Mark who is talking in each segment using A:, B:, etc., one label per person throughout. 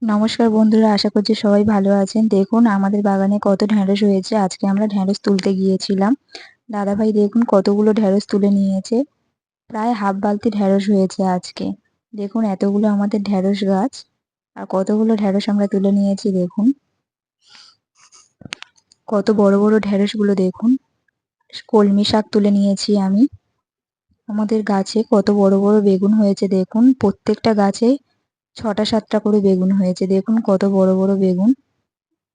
A: নমস্কার বন্ধুরা, আশা করছি সবাই ভালো আছেন। দেখুন আমাদের বাগানে কত ঢ্যাঁড়স হয়েছে। আজকে আমরা ঢ্যাঁড়স তুলতে গিয়েছিলাম। দাদাভাই দেখুন কতগুলো ঢ্যাঁড়স তুলে নিয়েছে। প্রায় হাফ বালতি ঢ্যাঁড়স হয়েছে আজকে। দেখুন এতগুলো আমাদের ঢ্যাঁড়স গাছ, আর কতগুলো ঢ্যাঁড়স আমরা তুলে নিয়েছি। দেখুন কত বড় বড় ঢ্যাঁড়সগুলো দেখুন। কলমি শাক তুলে নিয়েছি আমি। আমাদের গাছে কত বড় বড় বেগুন হয়েছে দেখুন। প্রত্যেকটা গাছে 6টা 7টা করে বেগুন হয়েছে। দেখুন কত বড় বড় বেগুন।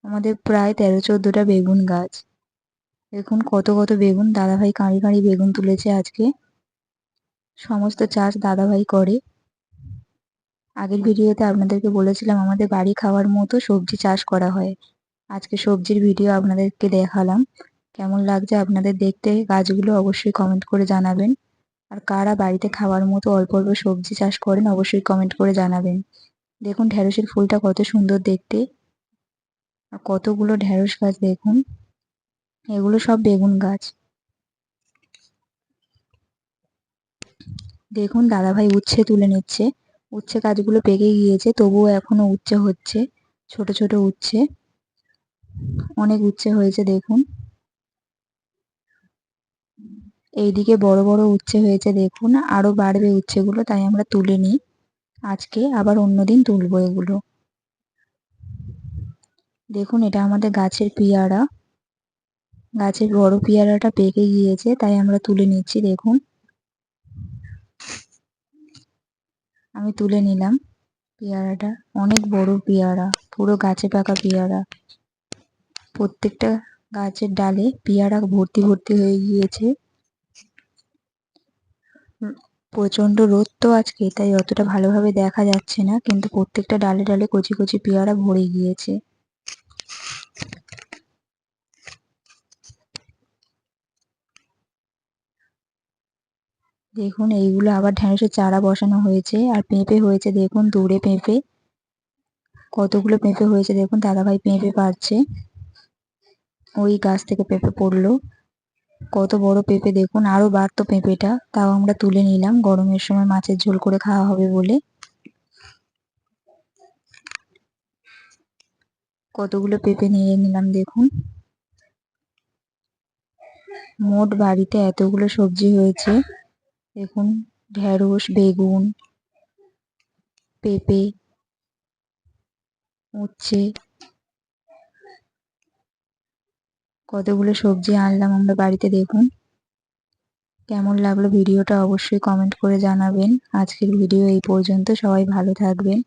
A: আমাদের প্রায় 13-14টা বেগুন গাছ। দেখুন কত কত বেগুন। দাদাভাই কাঁড়ি কাঁড়ি বেগুন তুলেছে আজকে। সমস্ত চাষ দাদাভাই করে। আগের ভিডিওতে আপনাদেরকে বলেছিলাম আমাদের বাড়ি খাওয়ার মতো সবজি চাষ করা হয়। আজকে সবজির ভিডিও আপনাদেরকে দেখালাম। কেমন লাগছে আপনাদের দেখতে গাছগুলো অবশ্যই কমেন্ট করে জানাবেন। আর কারা বাড়িতে খাওয়ার মতো অল্প অল্প সবজি চাষ করেন অবশ্যই কমেন্ট করে জানাবেন। দেখুন ঢ্যাঁড়সের ফুলটা কত সুন্দর দেখতে। আর কতগুলো ঢ্যাঁড়স গাছ দেখুন। এগুলো সব বেগুন গাছ। দেখুন দাদাভাই উচ্ছে তুলে নিচ্ছে। উচ্ছে গাছগুলো পেকে গিয়েছে, তবুও এখনো উচ্ছে হচ্ছে। ছোট ছোট উচ্ছে, অনেক উচ্ছে হয়েছে দেখুন। এইদিকে বড় বড় উচ্ছে হয়েছে দেখুন। আরো বাড়বে উচ্ছেগুলো, তাই আমরা তুলে নিই। আজকে আবার অন্যদিন তুলবো এগুলো। দেখুন এটা আমাদের গাছের পেয়ারা। গাছের বড় পেয়ারাটা পেকে গিয়েছে, তাই আমরা তুলে নিচ্ছি। দেখুন আমি তুলে নিলাম পেয়ারাটা। অনেক বড় পেয়ারা, পুরো গাছে পাকা পেয়ারা। প্রত্যেকটা গাছের ডালে পেয়ারা ভর্তি ভর্তি হয়ে গিয়েছে। প্রচন্ড রোদ তো আজকে, তাই অতটা ভালোভাবে দেখা যাচ্ছে না, কিন্তু প্রত্যেকটা ডালে ডালে কচি কচি পেয়ারা ভরে গিয়েছে। দেখুন এইগুলো আবার ঢ্যাঁড়সের চারা বসানো হয়েছে। আর পেঁপে হয়েছে দেখুন, দূরে পেঁপে কতগুলো পেঁপে হয়েছে দেখুন। দাদাভাই পেঁপে পাড়ছে। ওই গাছ থেকে পেঁপে পড়লো। কত বড় পেঁপে দেখুন। আরো বাড়তো পেঁপেটা, তাও আমরা তুলে নিলাম গরমের সময় মাছের ঝোল করে খাওয়া হবে বলে। কতগুলো পেঁপে নিয়ে নিলাম দেখুন। মোট বাড়িতে এতগুলো সবজি হয়েছে দেখুন। ঢেঁড়স, বেগুন, পেঁপে, উচ্ছে, কতগুলো সবজি আনলাম আমরা বাড়িতে দেখুন। কেমন লাগলো ভিডিওটা অবশ্যই কমেন্ট করে জানাবেন। আজকের ভিডিও এই পর্যন্ত। সবাই ভালো থাকবেন।